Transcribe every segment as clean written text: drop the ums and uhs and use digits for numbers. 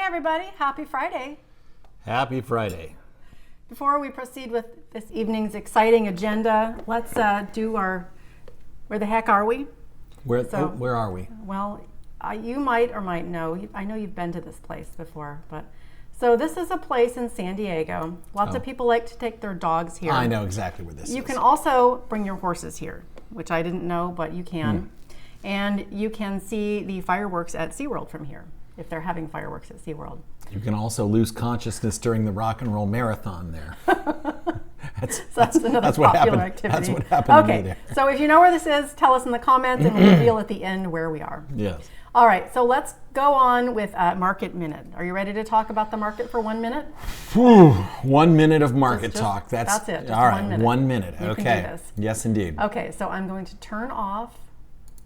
Hey everybody, happy Friday. Happy Friday. Before we proceed with this evening's exciting agenda, let's do our, where the heck are we? Where are we? Well, you might or might know, I know you've been to this place before, but so this is a place in San Diego. Lots of people like to take their dogs here. I know exactly where this is. You can also bring your horses here, which I didn't know, but you can. And you can see the fireworks at SeaWorld from here, if they're having fireworks at SeaWorld. You can also lose consciousness during the rock and roll marathon there. That's another popular activity. That's what happened to me there. So if you know where this is, tell us in the comments and we'll reveal at the end where we are. Yes. All right, so let's go on with Market Minute. Are you ready to talk about the market for 1 minute? Whew, 1 minute of market talk. That's it. All right, 1 minute. You okay. can do this. Yes, indeed. Okay, so I'm going to turn off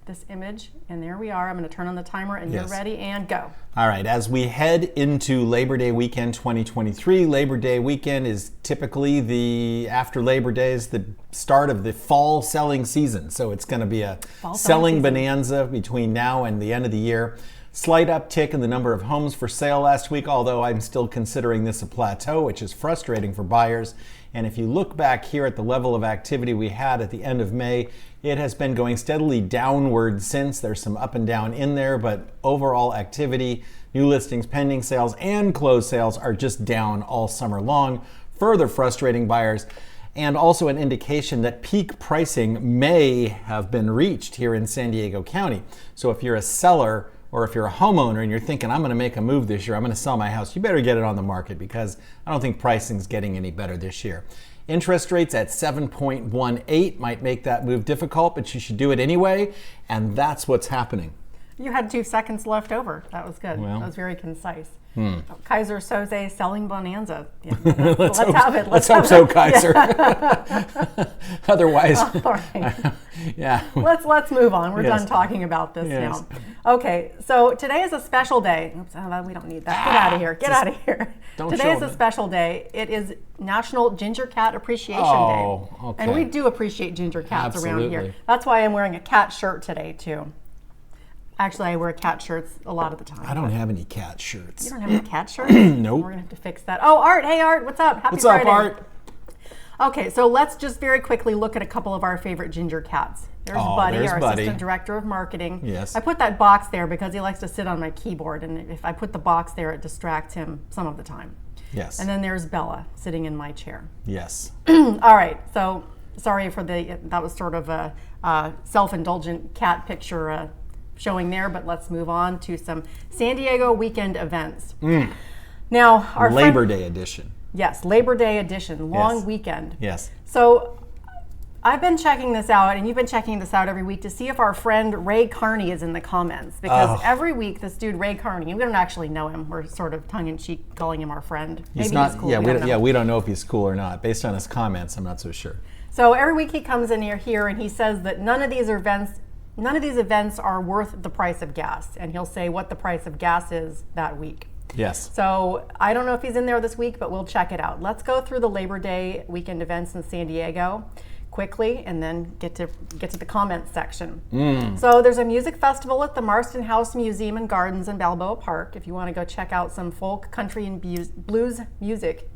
this image, and there we are. I'm going to turn on the timer, and you're ready, and go. All right, as we head into Labor Day weekend 2023, Labor Day weekend is typically after Labor Day is the start of the fall selling season. So it's going to be a selling bonanza between now and the end of the year. Slight uptick in the number of homes for sale last week, although I'm still considering this a plateau, which is frustrating for buyers. And if you look back here at the level of activity we had at the end of May, it has been going steadily downward since. There's some up and down in there, but overall activity, new listings, pending sales, and closed sales are just down all summer long, further frustrating buyers, and also an indication that peak pricing may have been reached here in San Diego County. So if you're a seller or if you're a homeowner and you're thinking, I'm going to make a move this year, I'm going to sell my house, you better get it on the market because I don't think pricing's getting any better this year. Interest rates at 7.18 might make that move difficult, but you should do it anyway, and that's what's happening. You had 2 seconds left over. That was good. That was very concise. Kaiser Soze selling bonanza. Yeah, let's have it. Let's hope so, Kaiser. Otherwise, all right. Yeah. Let's move on. We're done talking about this now. Okay, so today is a special day. Oops, we don't need that. Get out of here. Get out of here. Today is a special day. It is National Ginger Cat Appreciation Day. Okay. And we do appreciate ginger cats around here. That's why I'm wearing a cat shirt today, too. Actually, I wear cat shirts a lot of the time. I don't have any cat shirts. You don't have any cat shirts? Nope. We're going to have to fix that. Oh, Art. Hey, Art. What's up? Happy Friday. What's up, Art? Okay, so let's just very quickly look at a couple of our favorite ginger cats. There's Buddy, our Assistant Director of Marketing. Yes. I put that box there because he likes to sit on my keyboard, and if I put the box there, it distracts him some of the time. Yes. And then there's Bella sitting in my chair. Yes. All right, so sorry for that was sort of a self-indulgent cat picture showing there, but let's move on to some San Diego weekend events. Now, our Labor Day edition. Yes, Labor Day edition, long weekend. Yes. So I've been checking this out, and you've been checking this out every week to see if our friend Ray Carney is in the comments, because every week this dude Ray Carney, we don't actually know him. We're sort of tongue-in-cheek calling him our friend. He's Maybe he's cool. We don't know if he's cool or not. Based on his comments, I'm not so sure. So every week he comes in here and he says that none of these events are worth the price of gas, and he'll say what the price of gas is that week. Yes. So I don't know if he's in there this week, but we'll check it out. Let's go through the Labor Day weekend events in San Diego quickly, and then get to the comments section. So there's a music festival at the Marston House Museum and Gardens in Balboa Park. If you want to go check out some folk, country, and blues music.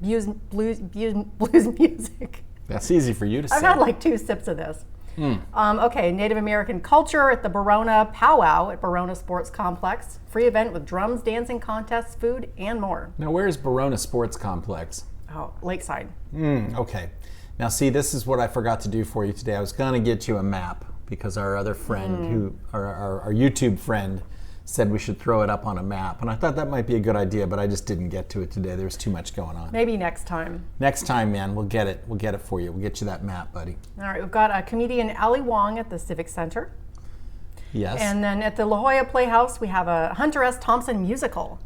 That's easy for you to say. I've had like 2 sips of this. Okay, Native American culture at the Barona Powwow at Barona Sports Complex. Free event with drums, dancing contests, food, and more. Now, where's Barona Sports Complex? Oh, Lakeside. Okay. Now, see, this is what I forgot to do for you today. I was going to get you a map because our other friend, our YouTube friend, said we should throw it up on a map. And I thought that might be a good idea, but I just didn't get to it today. There's too much going on. Maybe next time. Next time, man. We'll get it. We'll get it for you. We'll get you that map, buddy. All right. We've got comedian Ali Wong at the Civic Center. Yes. And then at the La Jolla Playhouse, we have a Hunter S. Thompson musical.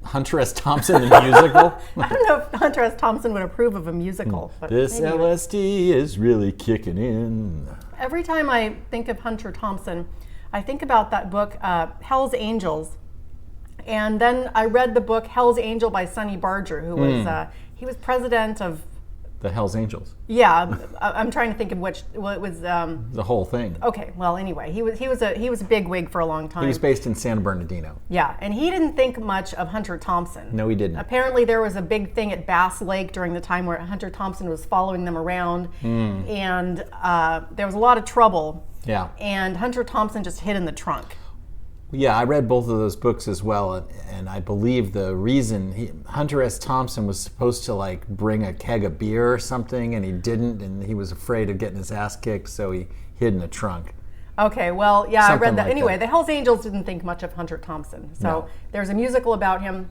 Hunter S. Thompson, the musical? I don't know if Hunter S. Thompson would approve of a musical. But this LSD is really kicking in. Every time I think of Hunter Thompson, I think about that book, Hell's Angels. And then I read the book Hell's Angel by Sonny Barger, who was he was president of The Hells Angels. Yeah, I'm trying to think of what was. The whole thing. Okay, well, anyway, he was a big wig for a long time. He was based in San Bernardino. Yeah, and he didn't think much of Hunter Thompson. No, he didn't. Apparently, there was a big thing at Bass Lake during the time where Hunter Thompson was following them around, and there was a lot of trouble. Yeah. And Hunter Thompson just hid in the trunk. Yeah, I read both of those books as well, and I believe the reason Hunter S. Thompson was supposed to like bring a keg of beer or something, and he didn't, and he was afraid of getting his ass kicked, so he hid in the trunk. Okay, well, yeah, Something I read that. like Anyway, that. the Hells Angels didn't think much of Hunter Thompson, so No. there's a musical about him.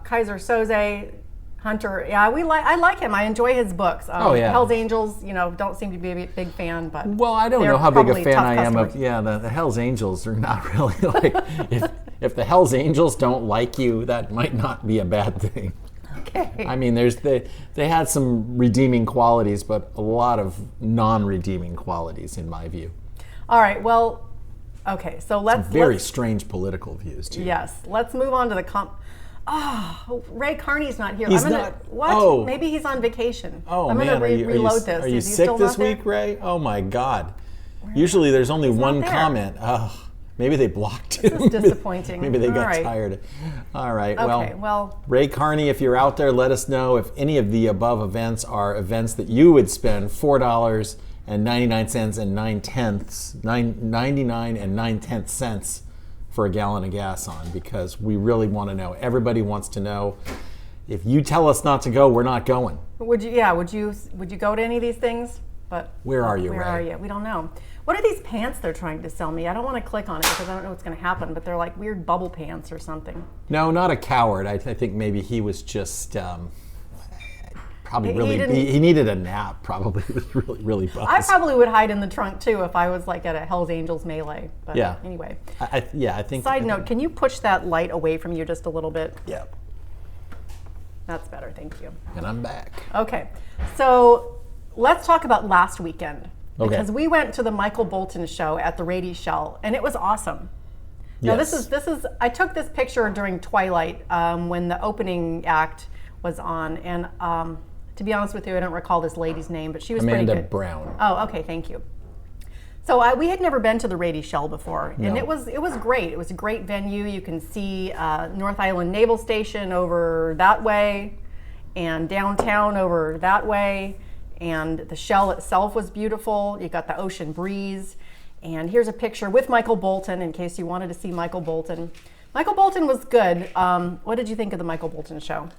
Kaiser Soze, Hunter, yeah, I like him. I enjoy his books. Oh, yeah. Hells Angels, don't seem to be a big fan, but Well, I don't they're know how big a probably fan tough I am of. customers. Yeah, the Hells Angels are not really like. if the Hells Angels don't like you, that might not be a bad thing. Okay. I mean, they had some redeeming qualities, but a lot of non-redeeming qualities in my view. All right. Well, okay. So let's Very strange political views too. yes. Let's move on to the Ray Carney's not here. He's I'm gonna, not- What? oh. Maybe he's on vacation. Oh I'm man, gonna are you reload this. Are you Is he sick still this not there? week, Ray? Oh my God. Usually there's only one not there. comment. Oh, maybe they blocked him. This is disappointing. Maybe they All got right. tired. All right. Okay. Well, Ray Carney, if you're out there, let us know if any of the above events are events that you would spend $4.99 and 99 and 9/10 cents for a gallon of gas on, because we really want to know. Everybody wants to know. If you tell us not to go, we're not going. would you? Yeah. Would you go to any of these things? But Where are you, Where Ray? are you? We don't know. What are these pants they're trying to sell me? I don't want to click on it because I don't know what's going to happen. But they're like weird bubble pants or something. No, not a coward. I think maybe he was just probably He he needed a nap. Probably he was really buzzed. I probably would hide in the trunk too if I was like at a Hells Angels melee. But Yeah. anyway. I think. Side note: can you push that light away from you just a little bit? Yeah. That's better. Thank you. And I'm back. Okay, so let's talk about last weekend Okay. because we went to the Michael Bolton show at the Rady Shell, and it was awesome. Now Yes. this is I took this picture during Twilight when the opening act was on, and to be honest with you, I don't recall this lady's name, but she was Amanda pretty good. Brown. Oh, okay, thank you. So we had never been to the Rady Shell before, and No. it was great. It was a great venue. You can see North Island Naval Station over that way, and downtown over that way, and the Shell itself was beautiful. You got the ocean breeze, and here's a picture with Michael Bolton in case you wanted to see Michael Bolton. Michael Bolton was good. What did you think of the Michael Bolton show?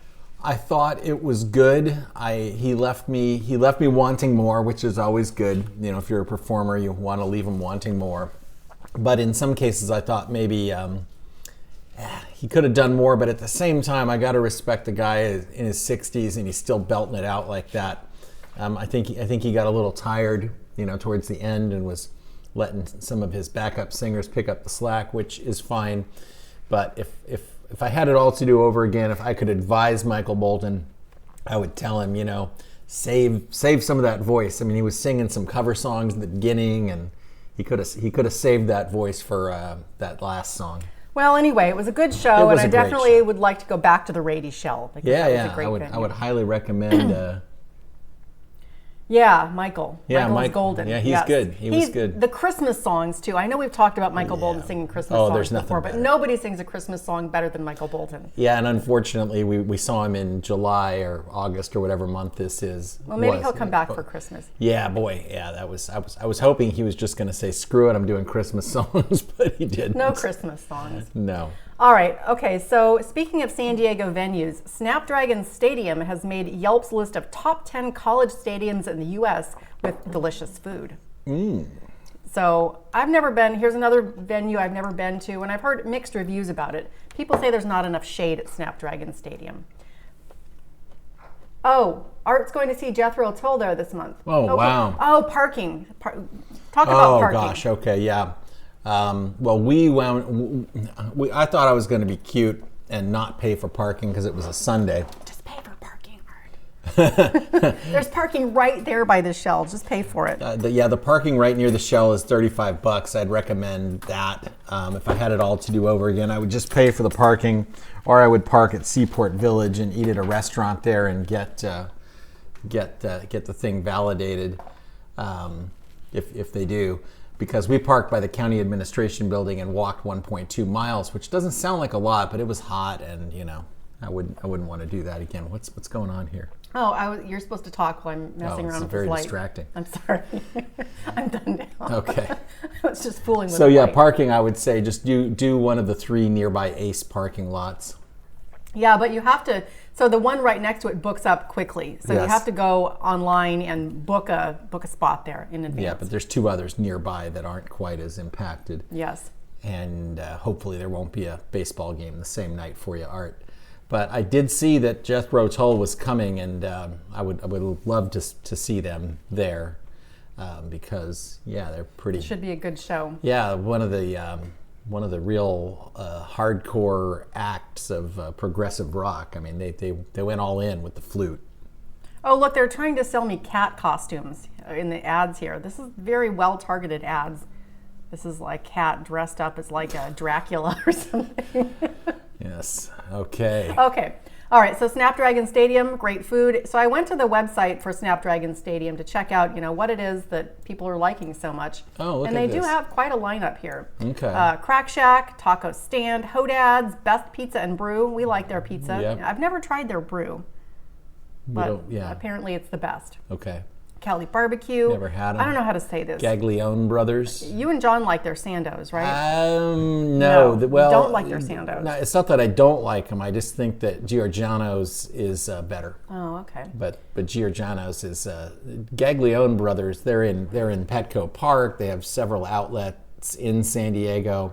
I thought it was good. He left me wanting more, which is always good. If you're a performer, you want to leave him wanting more. But in some cases, I thought maybe he could have done more. But at the same time, I got to respect the guy in his 60s and he's still belting it out like that. I think he got a little tired, towards the end, and was letting some of his backup singers pick up the slack, which is fine. But if I had it all to do over again, if I could advise Michael Bolton, I would tell him, save some of that voice. I mean, he was singing some cover songs at the beginning, and he could have saved that voice for that last song. Well, anyway, it was a good show, It was and I a great definitely show. would like to go back to the Rady Shell. Because that was a great venue. I would highly recommend. Yeah, Michael. Yeah, Michael is Mike- golden. yeah, he's Yes. good. He was good. The Christmas songs too. I know we've talked about Michael Bolton singing Christmas songs there's nothing before, but better. nobody sings a Christmas song better than Michael Bolton. Yeah, and unfortunately, we saw him in July or August or whatever month this is. Well, maybe he'll come back for Christmas. Yeah, boy, yeah, I was hoping he was just going to say, "Screw it, I'm doing Christmas songs," but he didn't. No Christmas songs. No. All right. Okay. So speaking of San Diego venues, Snapdragon Stadium has made Yelp's list of top 10 college stadiums in the U.S. with delicious food. So I've never been. Here's another venue I've never been to, and I've heard mixed reviews about it. People say there's not enough shade at Snapdragon Stadium. Oh, Art's going to see Jethro Tull there this month. Oh, okay. wow. Oh, parking. Talk about parking. Oh gosh. Okay. Yeah. Well, I thought I was going to be cute and not pay for parking because it was a Sunday. Just pay for parking, Art. There's parking right there by the Shell. Just pay for it. The parking right near the Shell is $35. I'd recommend that. If I had it all to do over again, I would just pay for the parking, or I would park at Seaport Village and eat at a restaurant there and get get the thing validated if they do. Because we parked by the county administration building and walked 1.2 miles, which doesn't sound like a lot, but it was hot, and I wouldn't want to do that again. What's going on here? Oh, you're supposed to talk while I'm messing around with the light. It's very distracting. I'm sorry. I'm done now. Okay. I was just fooling with So the yeah, light. parking, I would say just do one of the 3 nearby Ace parking lots. Yeah, but you have to. So the one right next to it books up quickly. So you Yes. have to go online and book a spot there in advance. Yeah, but there's 2 others nearby that aren't quite as impacted. Yes. And hopefully there won't be a baseball game the same night for you, Art. But I did see that Jethro Tull was coming, and I would love to see them there because they're pretty. Should be a good show. Yeah, one of the real hardcore acts of progressive rock. I mean, they went all in with the flute. Oh, look, they're trying to sell me cat costumes in the ads here. This is very well targeted ads. This is like cat dressed up as like a Dracula or something. Yes. Okay. Okay. All right. So Snapdragon Stadium, great food. So I went to the website for Snapdragon Stadium to check out, what it is that people are liking so much. Oh, look and at they this. do have quite a lineup here. Okay. Crack Shack, Taco Stand, Hodad's, Best Pizza and Brew. We like their pizza. Yep. I've never tried their brew, but Yeah. apparently it's the best. Okay. Cali Barbecue. Never had 'em. I don't know how to say this. Gaglione Brothers. You and John like their Sandos, right? No. you don't like their Sandos. No, it's not that I don't like them. I just think that Giorgiano's is better. Oh, okay. But Giorgiano's is Gaglione Brothers. They're in Petco Park. They have several outlets in San Diego,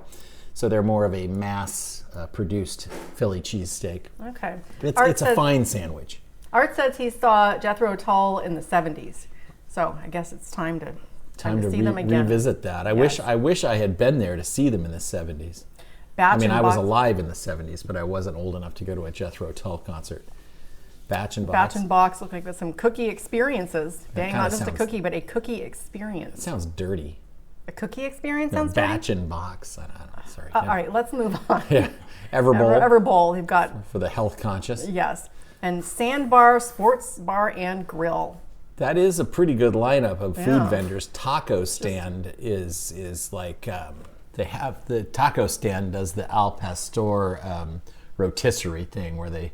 so they're more of a mass produced Philly cheesesteak. Okay. It's a fine sandwich. Art says he saw Jethro Tull in the 70s, so I guess it's time to see them again. Revisit that. I wish I had been there to see them in the 70s. I was alive in the 70s, but I wasn't old enough to go to a Jethro Tull concert. Batch and Box. Batch and Box look like there's some cookie experiences. Dang, not just a sounds- cookie, but a cookie experience. Sounds dirty. A cookie experience No, sounds dirty? Batch and Box. I don't know. Sorry. All right, let's move on. Yeah. Everbowl Everbowl, they've got, for the health conscious. yes. And Sandbar, Sports Bar, and Grill. That is a pretty good lineup of food Yeah. vendors. Taco Stand is like they have the Taco Stand does the al pastor rotisserie thing where they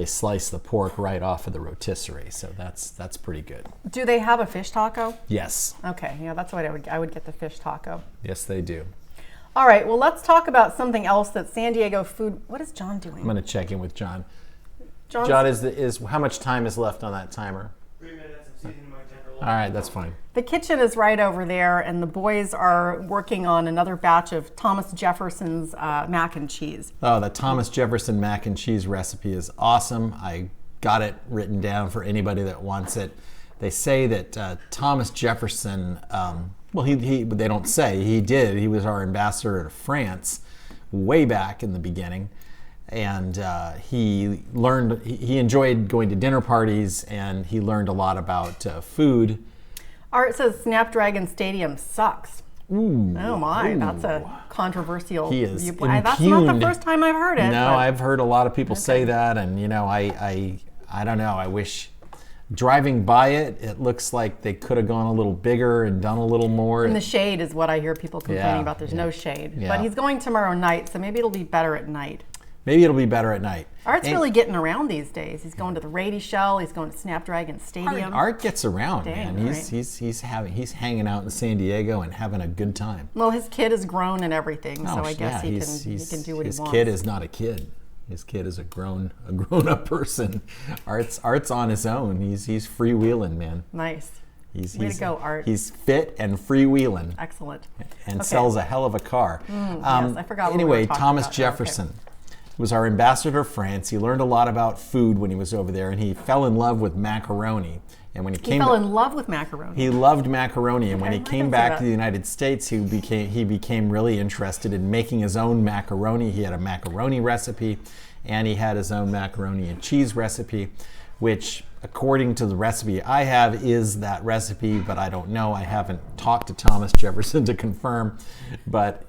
slice the pork right off of the rotisserie. So that's pretty good. Do they have a fish taco? Yes. Okay, yeah, that's what I would get the fish taco. Yes, they do. All right, well, let's talk about something else that San Diego food. What is John doing? I'm going to check in with John. John's- John, is how much time is left on that timer? 3 minutes of seasoning my tender All right, that's fine. The kitchen is right over there, and the boys are working on another batch of Thomas Jefferson's mac and cheese. Oh, the Thomas Jefferson mac and cheese recipe is awesome. I got it written down for anybody that wants it. They say that Thomas Jefferson, they don't say, he did. He was our ambassador to France way back in the beginning. And he enjoyed going to dinner parties, and he learned a lot about food. Art says Snapdragon Stadium sucks. Ooh. Oh my, that's a controversial He is viewpoint. That's not the impugned. first time I've heard it. No, but- I've heard a lot of people say that, and I don't know. I wish driving by it looks like they could have gone a little bigger and done a little more. And the shade is what I hear people complaining Yeah, about. There's no shade. yeah. But he's going tomorrow night, so maybe it'll be better at night. Maybe it'll be better at night. Art's And really getting around these days. He's going to the Rady Shell. He's going to Snapdragon Stadium. Art gets around, Dang, man. right. He's hanging out in San Diego and having a good time. Well, his kid is grown and everything, so I guess he can do what he his wants. kid is not a kid. His kid is a grown up person. Art's on his own. He's freewheeling, man. Nice. Way to go, Art. He's fit and freewheeling. Excellent. And Okay. sells a hell of a car. Yes, I forgot what we were Anyway, talking Thomas about. Jefferson was our ambassador to France. He learned a lot about food when he was over there, and he fell in love with macaroni. And when He fell in love with macaroni. he loved macaroni, and when he Okay, I came can see back that. to the United States, he became really interested in making his own macaroni. He had a macaroni recipe, and he had his own macaroni and cheese recipe, which, according to the recipe I have, is that recipe, but I don't know. I haven't talked to Thomas Jefferson to confirm, but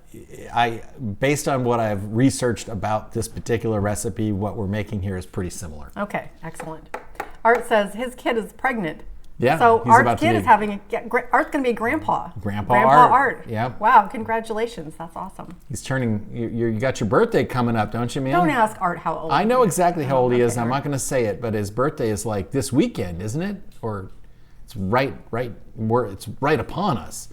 based on what I've researched about this particular recipe, what we're making here is pretty similar. Okay, excellent. Art says his kid is pregnant. Yeah, So he's about Art's to kid be- is having Art's going to be a grandpa. Grandpa Art. Art. Yep. Wow, congratulations. That's awesome. He's turning. You got your birthday coming up, don't you, man? Don't ask Art how old I know he is. exactly how old he is. Okay, I'm Art. not going to say it, but his birthday is like this weekend, isn't it? Or it's right upon us.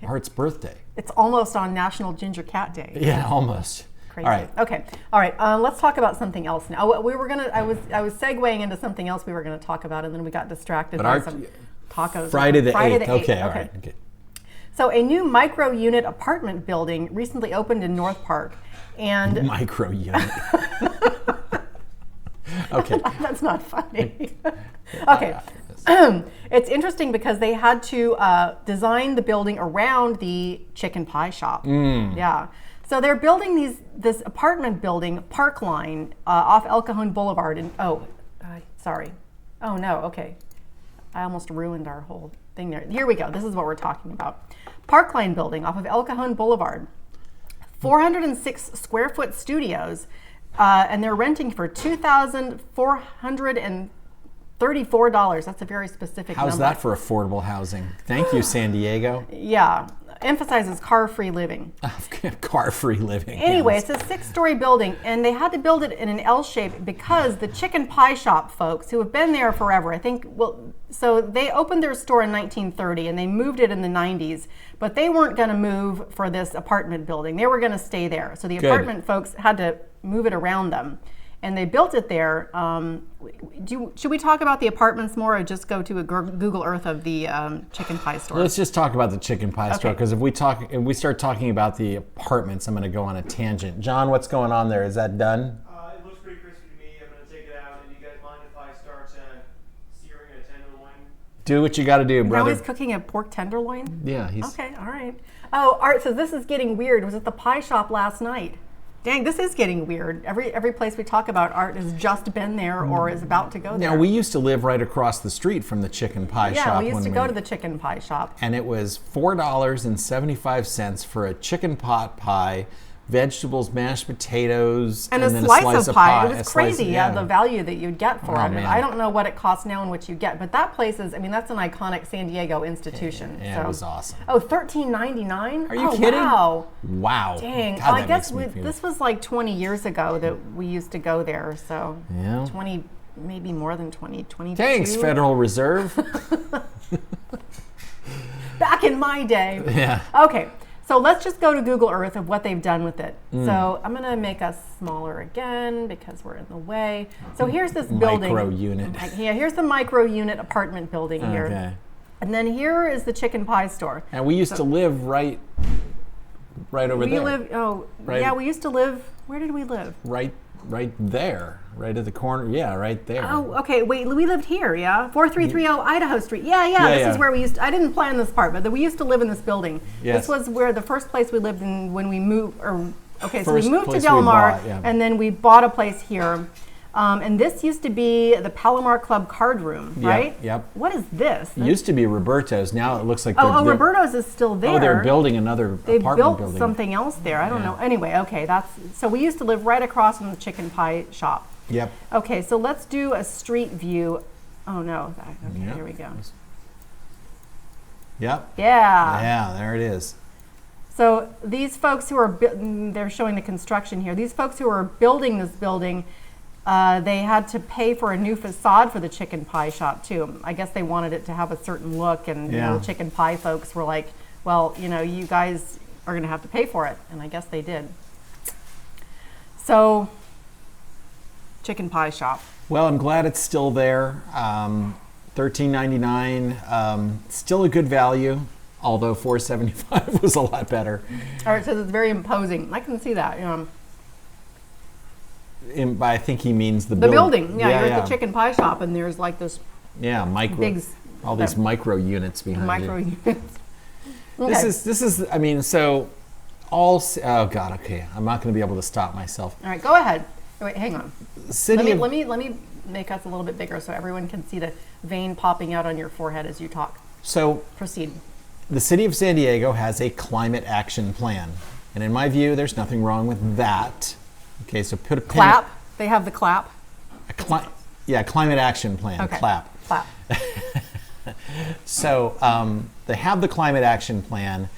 Art's birthday. It's almost on National Ginger Cat Day. Yeah, almost. Crazy. All right. Okay. All right. Let's talk about something else now. I was segueing into something else we were going to talk about, and then we got distracted by some tacos. Friday the 8th. 8th. Okay. All right. Okay. So a new micro-unit apartment building recently opened in North Park, and Micro unit. Okay. that's not funny. Okay. It's interesting because they had to design the building around the chicken pie shop. Yeah. So they're building this apartment building, Parkline, off El Cajon Boulevard. And sorry. Oh no. Okay. I almost ruined our whole thing there. Here we go. This is what we're talking about. Parkline building off of El Cajon Boulevard. 406 square foot studios, and they're renting for $2,434. That's a very specific number. How's that for affordable housing? Thank you, San Diego. Yeah. Emphasizes car-free living. Car-free living. Anyway, yes. it's a 6-story building, and they had to build it in an L shape because the chicken pie shop folks who have been there forever, so they opened their store in 1930 and they moved it in the 90s, but they weren't going to move for this apartment building. They were going to stay there. So the apartment folks had to move it around them. And they built it there. Should we talk about the apartments more, or just go to a Google Earth of the chicken pie store? Let's just talk about the chicken pie store, because if we start talking about the apartments, I'm going to go on a tangent. John, what's going on there? Is that done? It looks pretty crispy to me. I'm going to take it out. And you guys mind if I start searing a tenderloin? Do what you got to do, brother. Now he's cooking a pork tenderloin? Yeah, he's Okay, all right. Oh, Art says this is getting weird. Was at the pie shop last night. Dang, this is getting weird. Every place we talk about, Art has just been there or is about to go there. Now, we used to live right across the street from the chicken pie shop. Yeah, we used to go to the chicken pie shop. And it was $4.75 for a chicken pot pie, vegetables, mashed potatoes, And then a slice a of pie. It A was slice- crazy, the value that you'd get for it. Man. I don't know what it costs now and what you get, but that place is, that's an iconic San Diego institution. Yeah, so. it was awesome. Oh, $13.99? Are you kidding? Wow. Wow. Dang. God, I that guess makes me feel- this was like 20 years ago that we used to go there, so Yeah. 20, maybe more than 20, 22. Thanks, Federal Reserve. Back in my day. Yeah. Okay, so let's just go to Google Earth of what they've done with it. So I'm gonna make us smaller again because we're in the way. So here's this building. Micro unit. Yeah, here's the micro unit apartment building here. Okay. And then here is the chicken pie store. And we used to live right over there. We used to live, where did we live? Right there, right at the corner. Yeah, right there. Oh, okay, wait, we lived here, yeah? 4330 Idaho Street. Yeah, this is where we used to, I didn't plan this part, but we used to live in this building. Yes. This was where the first place we lived in when we moved, so we First moved to place Del we Mar, bought, yeah. and then we bought a place here. And this used to be the Palomar Club card room, right? Yep. What is this? It used to be Roberto's. Now it looks like Oh, Roberto's is still there. Oh, they're building another They apartment built building. something else there. I don't Yeah. know. Anyway, okay, so we used to live right across from the chicken pie shop. Yep. Okay, so let's do a street view. Oh no, okay, Yep. here we go. Yep. Yeah. Yeah, there it is. So these folks who are, they're showing the construction here. These folks who are building this building, they had to pay for a new facade for the chicken pie shop too. I guess they wanted it to have a certain look, and the chicken pie folks were like, well, you guys are going to have to pay for it, and I guess they did. So, chicken pie shop. Well, I'm glad it's still there. $13.99, still a good value, although $4.75 was a lot better. All right, so it's very imposing. I can see that. I think he means the building. Yeah, you're at the chicken pie shop, and there's like this all these micro units behind micro you. units. Okay. This is. Oh God. Okay, I'm not going to be able to stop myself. All right, go ahead. Wait, hang on. City Let me make us a little bit bigger so everyone can see the vein popping out on your forehead as you talk. So Proceed. the city of San Diego has a climate action plan, and in my view, there's nothing wrong with that. Okay, so put a pin. Clap. They have the clap. Yeah, climate action plan, Okay. CLAP. Clap. So they have the climate action plan,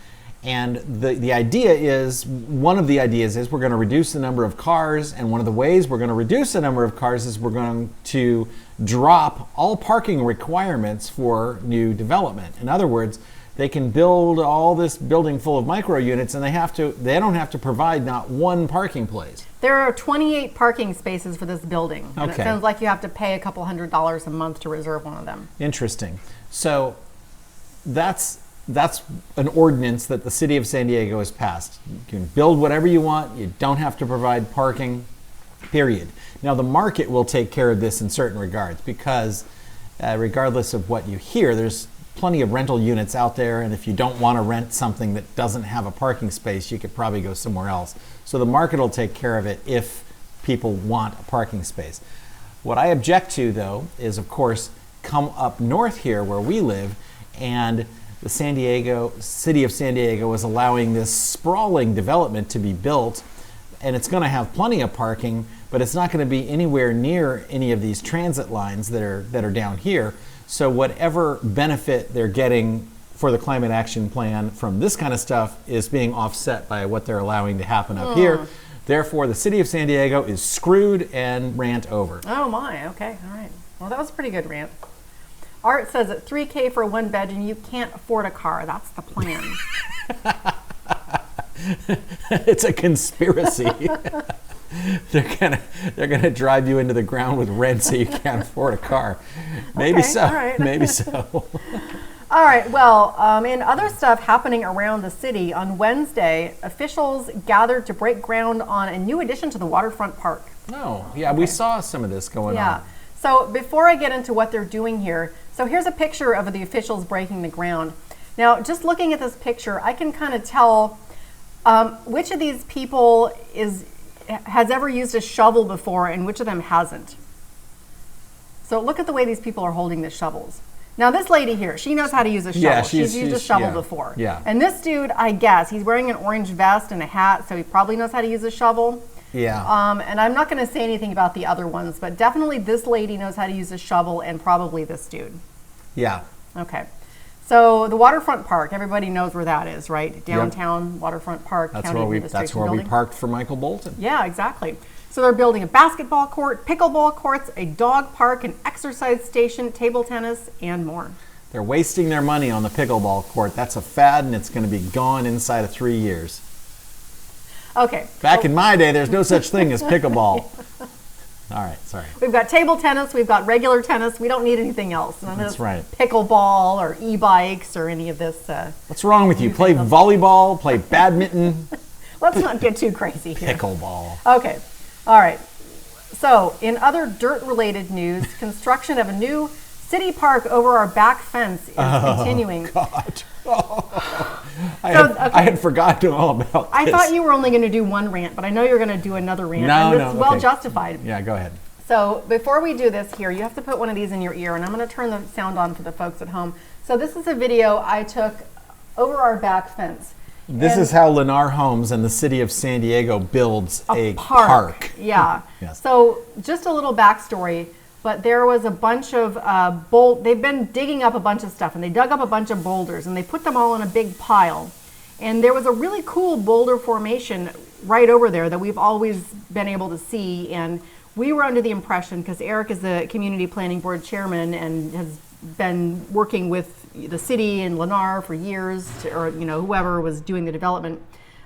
and the idea is, one of the ideas is we're going to reduce the number of cars, and one of the ways we're going to reduce the number of cars is we're going to drop all parking requirements for new development. In other words, they can build all this building full of micro units, and they don't have to provide not one parking place. There are 28 parking spaces for this building. And Okay. it sounds like you have to pay a couple $100 a month to reserve one of them. Interesting. So that's an ordinance that the city of San Diego has passed. You can build whatever you want. You don't have to provide parking, period. Now the market will take care of this in certain regards, because regardless of what you hear, there's plenty of rental units out there, and if you don't want to rent something that doesn't have a parking space, you could probably go somewhere else. So the market will take care of it if people want a parking space. What I object to, though, is, of course, come up north here where we live, and the city of San Diego is allowing this sprawling development to be built, and it's going to have plenty of parking, but it's not going to be anywhere near any of these transit lines that are down here. So whatever benefit they're getting for the climate action plan from this kind of stuff is being offset by what they're allowing to happen up here. Therefore, the city of San Diego is screwed, and rant over. Oh my, okay, all right. Well, that was a pretty good rant. Art says at $3K for a one bedroom, you can't afford a car. That's the plan. It's a conspiracy. They're gonna drive you into the ground with rent so you can't afford a car. Maybe Okay, so. all right. Maybe so. All right, well, in other stuff happening around the city, on Wednesday, officials gathered to break ground on a new addition to the Waterfront Park. Oh, yeah, we saw some of this going Yeah. on. So before I get into what they're doing here, so here's a picture of the officials breaking the ground. Now, just looking at this picture, I can kind of tell which of these people has ever used a shovel before and which of them hasn't. So look at the way these people are holding the shovels. Now this lady here, she knows how to use a shovel. Yeah, she's used a shovel yeah, before. yeah. And this dude, I guess, he's wearing an orange vest and a hat, so he probably knows how to use a shovel. Yeah. And I'm not going to say anything about the other ones, but definitely this lady knows how to use a shovel, and probably this dude. Yeah. Okay. So the Waterfront Park, everybody knows where that is, right? Downtown Waterfront Park, That's County where we Administration Building. parked for Michael Bolton. Yeah, exactly. So they're building a basketball court, pickleball courts, a dog park, an exercise station, table tennis, and more. They're wasting their money on the pickleball court. That's a fad, and it's going to be gone inside of 3 years. Okay. Back in my day, there's no such thing as pickleball. All right, sorry. We've got table tennis, we've got regular tennis, we don't need anything else. None of That's this right. Pickleball or e-bikes or any of this. What's wrong with you? Play volleyball, play badminton, Let's not get too crazy here. pickleball. Okay, all right. So in other dirt-related news, construction of a new city park over our back fence is continuing. God. I had forgotten all about this. I thought you were only going to do one rant, but I know you're going to do another rant. No, and it's no, well okay. justified. Yeah, go ahead. So before we do this here, you have to put one of these in your ear, and I'm going to turn the sound on for the folks at home. So this is a video I took over our back fence. This is how Lennar Homes and the city of San Diego builds a park. Yeah. Yes. So just a little backstory, but there was a bunch of they've been digging up a bunch of stuff, and they dug up a bunch of boulders, and they put them all in a big pile. And there was a really cool boulder formation right over there that we've always been able to see. And we were under the impression, because Eric is the community planning board chairman and has been working with the city and Lennar for years, or whoever was doing the development,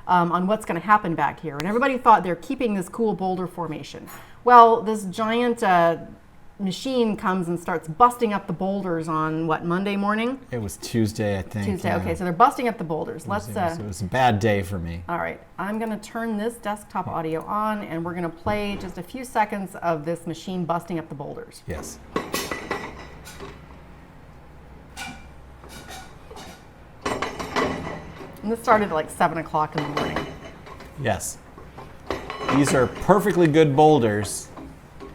on what's going to happen back here. And everybody thought they're keeping this cool boulder formation. Well, this giant machine comes and starts busting up the boulders on Monday morning? It was Tuesday, I think. Tuesday, yeah. okay, so they're busting up the boulders. It was a bad day for me. All right, I'm gonna turn this desktop audio on, and we're gonna play just a few seconds of this machine busting up the boulders. Yes. And this started at like 7 o'clock in the morning. Yes. These are perfectly good boulders,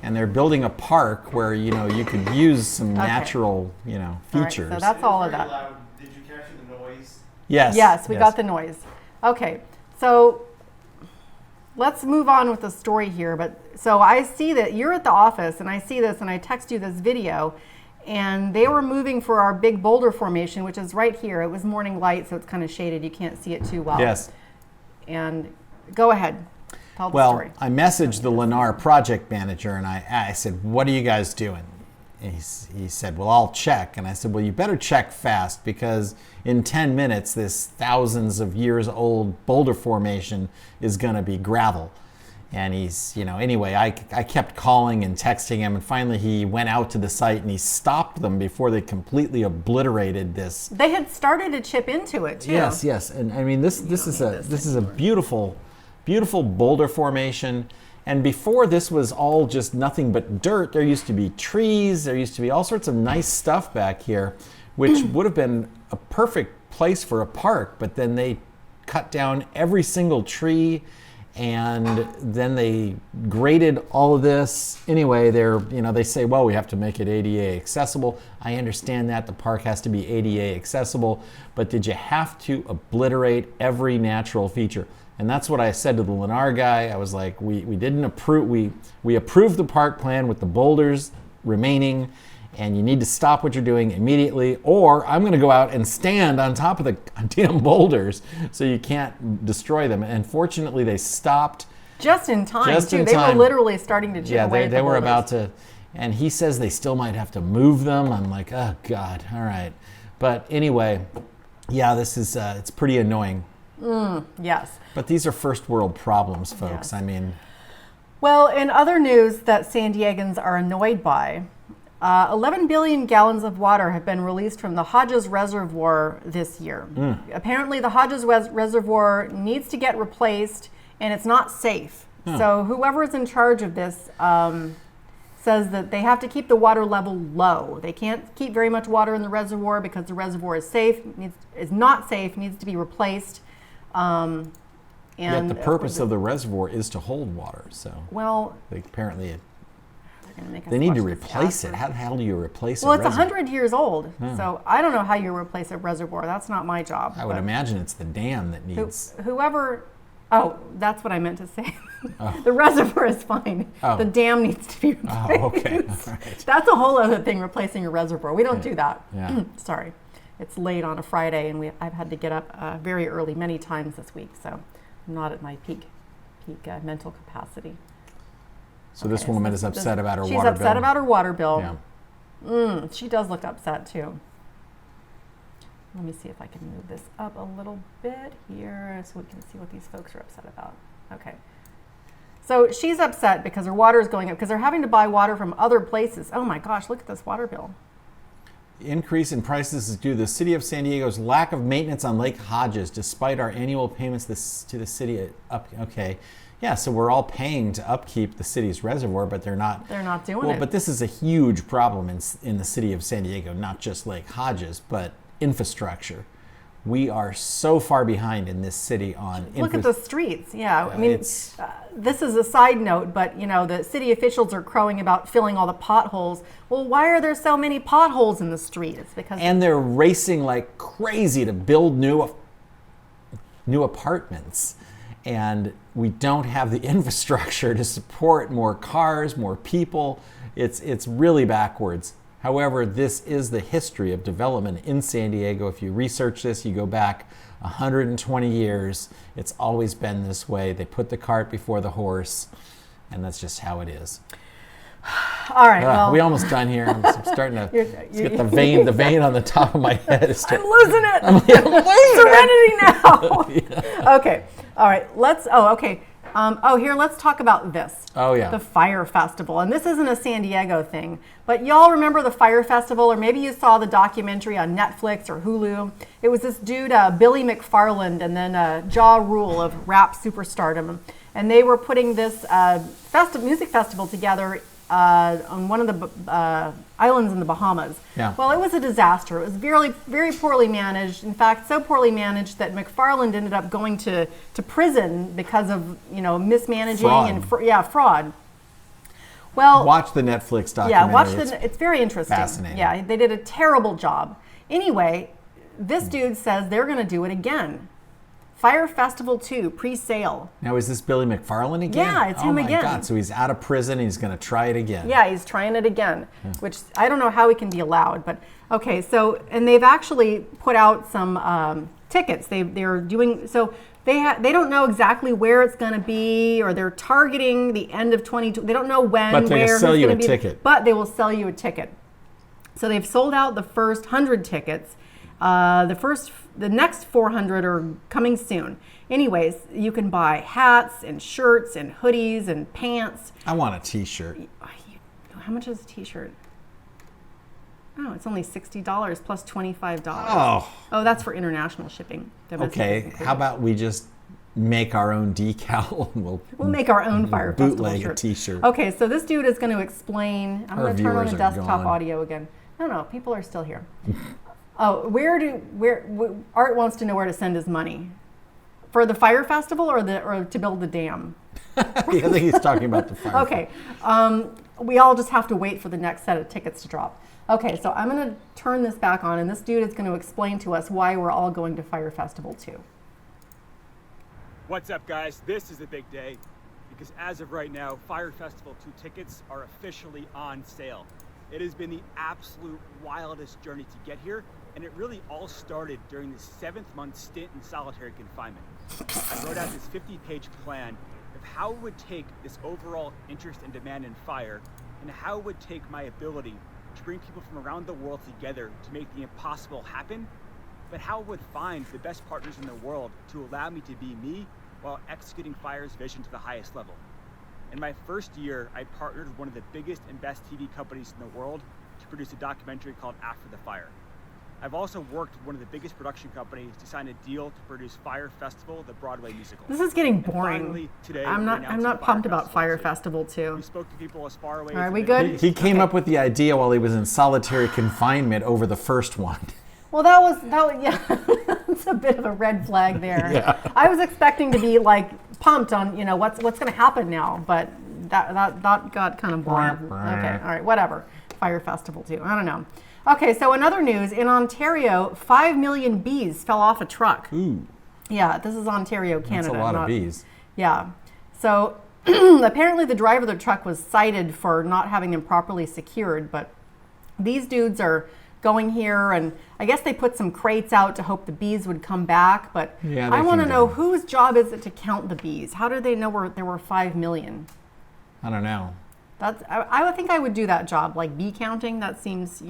and they're building a park where you could use some natural All right, features. so that's all of Very that. loud. Did you capture the noise? Yes. Yes, we got the noise. Okay, so let's move on with the story here. But so I see that you're at the office, and I see this, and I text you this video, and they were moving for our big boulder formation, which is right here. It was morning light, so it's kind of shaded. You can't see it too well. Yes. And go ahead. Tell the Well, story. I messaged the Lennar project manager, and I said, "What are you guys doing?" And he said, "Well, I'll check." And I said, "Well, you better check fast, because in 10 minutes, this thousands of years old boulder formation is going to be gravel." And he's, anyway, I kept calling and texting him, and finally he went out to the site and he stopped them before they completely obliterated this. They had started to chip into it too. Yes. And I mean, this is a beautiful boulder formation. And before this was all just nothing but dirt. There used to be trees. There used to be all sorts of nice stuff back here, which would have been a perfect place for a park. But then they cut down every single tree, and then they graded all of this. Anyway, they say, well, we have to make it ADA accessible. I understand that the park has to be ADA accessible, but did you have to obliterate every natural feature? And that's what I said to the Lennar guy. I was like, we didn't approve, we approved the park plan with the boulders remaining, and you need to stop what you're doing immediately, or I'm going to go out and stand on top of the damn boulders so you can't destroy them. And fortunately, they stopped. Just in time, Just too. in They time. were literally starting to chip away at they the were boulders. about to, and he says they still might have to move them. I'm like, oh God, all right. But anyway, yeah, this is, it's pretty annoying. Yes. But these are first world problems, folks. Yes. I mean, Well, in other news that San Diegans are annoyed by, 11 billion gallons of water have been released from the Hodges Reservoir this year. Apparently, the Hodges Reservoir needs to get replaced, and it's not safe. So whoever is in charge of this says that they have to keep the water level low. They can't keep very much water in the reservoir because the reservoir is not safe, needs to be replaced. And yet the purpose of the reservoir is to hold water. So apparently they need to replace it. How the hell do you replace Well, a it's reservoir? 100 years old, so I don't know how you replace a reservoir. That's not my job. I would imagine it's the dam that needs. Oh, that's what I meant to say. The reservoir is fine. Oh. The dam needs to be replaced. Oh, okay. All right. That's a whole other thing, replacing a reservoir. We don't do that. Yeah. Sorry. It's late on a Friday, and I've had to get up very early many times this week, so I'm not at my peak mental capacity. So this woman is upset about her water bill. She's upset about her water bill. Yeah. She does look upset too. Let me see if I can move this up a little bit here so we can see what these folks are upset about. Okay. So she's upset because her water is going up because they're having to buy water from other places. Oh my gosh, look at this water bill. The increase in prices is due to the City of San Diego's lack of maintenance on Lake Hodges, despite our annual payments to the city. Okay. Yeah, so we're all paying to upkeep the city's reservoir, but they're not. They're not doing it. Well, but this is a huge problem in the city of San Diego, not just Lake Hodges, but infrastructure. We are so far behind in this city on Look at the streets. Yeah, I mean, this is a side note, but the city officials are crowing about filling all the potholes. Well, why are there so many potholes in the street? It's because they're racing like crazy to build new apartments, and we don't have the infrastructure to support more cars, more people. It's really backwards. However, this is the history of development in San Diego. If you research this, you go back 120 years, it's always been this way. They put the cart before the horse, and that's just how it is. All right, well, we almost done here. I'm starting to get the vein on the top of my head. I'm losing it. I'm losing Serenity now. Yeah. Okay. All right. Let's talk about this. Oh, yeah. The Fire Festival. And this isn't a San Diego thing, but y'all remember the Fire Festival, or maybe you saw the documentary on Netflix or Hulu. It was this dude, Billy McFarland, and then Ja Rule of rap superstardom. And they were putting this music festival together on one of the islands in the Bahamas. Yeah. Well, it was a disaster. It was very, very poorly managed. In fact, so poorly managed that McFarland ended up going to prison because of mismanaging and fraud. Well, watch the Netflix documentary. It's very interesting. Fascinating. Yeah, they did a terrible job. Anyway, this dude says they're going to do it again. Fire Festival 2 pre-sale. Now, is this Billy McFarland again? Yeah, it's him again. Oh my God, so he's out of prison and he's going to try it again. Yeah, he's trying it again, which I don't know how he can be allowed, but okay. So, and they've actually put out some tickets. They're doing so. They don't know exactly where it's going to be, or they're targeting the end of 2020. They don't know when, but they where, sell who's you gonna a be, ticket. But they will sell you a ticket. So they've sold out the first 100 tickets. The next 400 are coming soon. Anyways, you can buy hats and shirts and hoodies and pants. I want a T-shirt. How much is a T-shirt? Oh, it's only $60 plus $25. Oh, that's for international shipping. Domestic Okay, isn't how about we just make our own decal? We'll make our own Fire Festival bootleg shirt. a T-shirt. Okay, so this dude is going to explain. I'm Our going to turn on viewers the are desktop gone. audio again. No, people are still here. Oh, Art wants to know where to send his money. For the Fire Festival or to build the dam? I think he's talking about the fire. Okay, we all just have to wait for the next set of tickets to drop. Okay, so I'm going to turn this back on, and this dude is going to explain to us why we're all going to Fire Festival 2. What's up, guys? This is a big day because as of right now, Fire Festival 2 tickets are officially on sale. It has been the absolute wildest journey to get here, and it really all started during the 7th-month stint in solitary confinement. I wrote out this 50-page plan of how it would take this overall interest and demand in fire, and how it would take my ability to bring people from around the world together to make the impossible happen, but how it would find the best partners in the world to allow me to be me while executing Fire's vision to the highest level. In my first year, I partnered with one of the biggest and best TV companies in the world to produce a documentary called After the Fire. I've also worked with one of the biggest production companies to sign a deal to produce Fire Festival, the Broadway musical. This is getting And boring. finally, today, I'm we're not announcing pumped about Fire too. Festival 2. We spoke to people as far away All right, as we the good? Middle East. He came Okay. up with the idea while he was in solitary confinement over the first one. Well, that was yeah, that's a bit of a red flag there. Yeah. I was expecting to be like pumped on what's going to happen now, but that got kind of boring. Okay, all right, whatever. Fire Festival 2. I don't know. Okay, so in other news, in Ontario, 5 million bees fell off a truck. Ooh, Yeah, this is Ontario, Canada. that's a lot not- of bees. Yeah. So apparently the driver of the truck was cited for not having them properly secured, but these dudes are going here, and I guess they put some crates out to hope the bees would come back, but Yeah, they I want to can know do. whose job is it to count the bees? How do they know there were 5 million? I don't know. I would think I would do that job, like bee counting. That seems,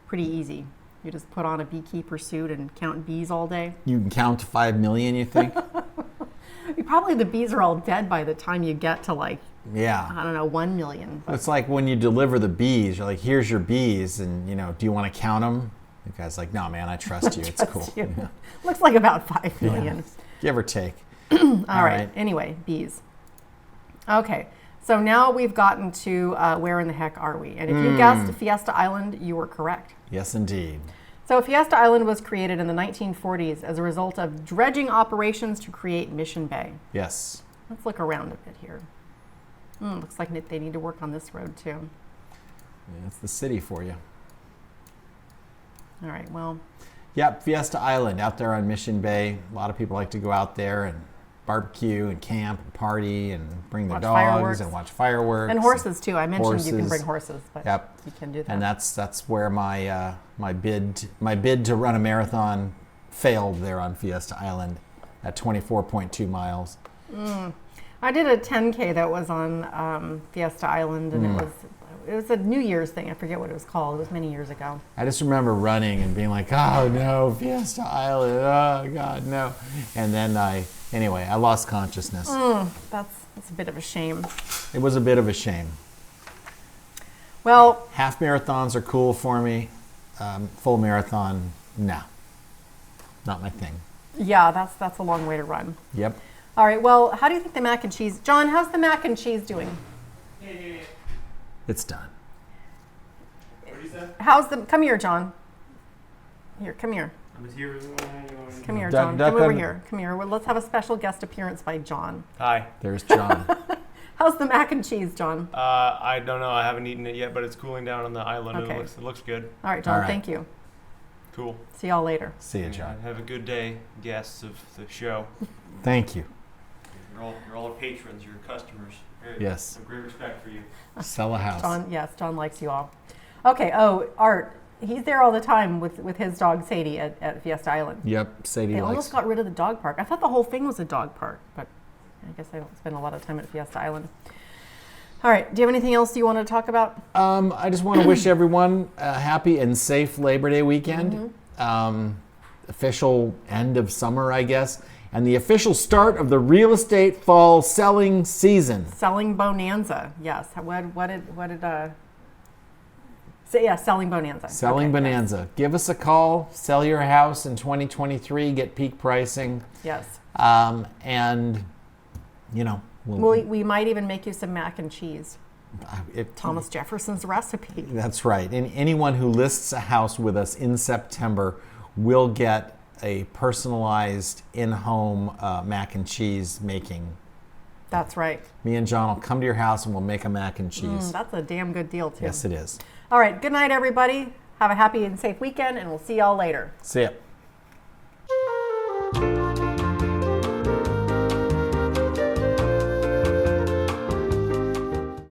pretty easy. You just put on a beekeeper suit and count bees all day. You can count to 5 million, you think? Probably the bees are all dead by the time you get to I Yeah. don't know, 1 million. But It's like when you deliver the bees, you're like, here's your bees, and, do you want to count them? The guy's like, no, man, I trust you. It's cool. you. Yeah. Looks like about 5 million. Give or take. All right. right. Anyway, bees. Okay. So now we've gotten to where in the heck are we? And if you guessed Fiesta Island, you were correct. Yes, indeed. So Fiesta Island was created in the 1940s as a result of dredging operations to create Mission Bay. Yes. Let's look around a bit here. Looks like they need to work on this road too. Yeah, it's the city for you. All right, well, Yep, Fiesta Island out there on Mission Bay. A lot of people like to go out there and barbecue and camp and party and bring their Watch dogs fireworks. and watch fireworks. and horses too. I mentioned you can horses. bring horses, but Yep. you can do that. And that's where my bid to run a marathon failed there on Fiesta Island at 24.2 miles. I did a 10K that was on Fiesta Island, and it was a New Year's thing. I forget what it was called. It was many years ago. I just remember running and being like, oh no, Fiesta Island, oh God, no. And then I lost consciousness. That's a bit of a shame. It was a bit of a shame. Well, Half marathons are cool for me. Full marathon, no. Not my thing. yeah, that's a long way to run. Yep. All right, well, how do you think the mac and cheese, John, how's the mac and cheese doing? It's done. What do you say? Come here, John. Here, come here. I'm here. Come here, Duck, John. duck Come over on- here. Come here. Well, let's have a special guest appearance by John. Hi. There's John. How's the mac and cheese, John? I don't know. I haven't eaten it yet, but it's cooling down on the island. Okay. And it looks good. All right, John, All right. thank you. Cool. See y'all later. See you, John. Have a good day, guests of the show. Thank you. You're all our patrons, your customers. Yes. Have great respect for you. Sell a house. John likes you all. Okay, Art, he's there all the time with his dog Sadie at Fiesta Island. Yep, Sadie They likes. almost got rid of the dog park. I thought the whole thing was a dog park, but I guess I don't spend a lot of time at Fiesta Island. All right, do you have anything else you want to talk about? I just want to wish everyone a happy and safe Labor Day weekend. Official end of summer, I guess, and the official start of the real estate fall selling season. Selling bonanza, yes. What did say? Yeah, selling bonanza. Selling Okay, bonanza. Yes. Give us a call. Sell your house in 2023. Get peak pricing. Yes. And you know, We might even make you some mac and cheese. if- Thomas Jefferson's recipe. That's right. And anyone who lists a house with us in September will get a personalized in-home mac and cheese making. That's right. Me and John will come to your house and we'll make a mac and cheese. That's a damn good deal, too. Yes, it is. All right, good night, everybody. Have a happy and safe weekend, and we'll see y'all later. See ya.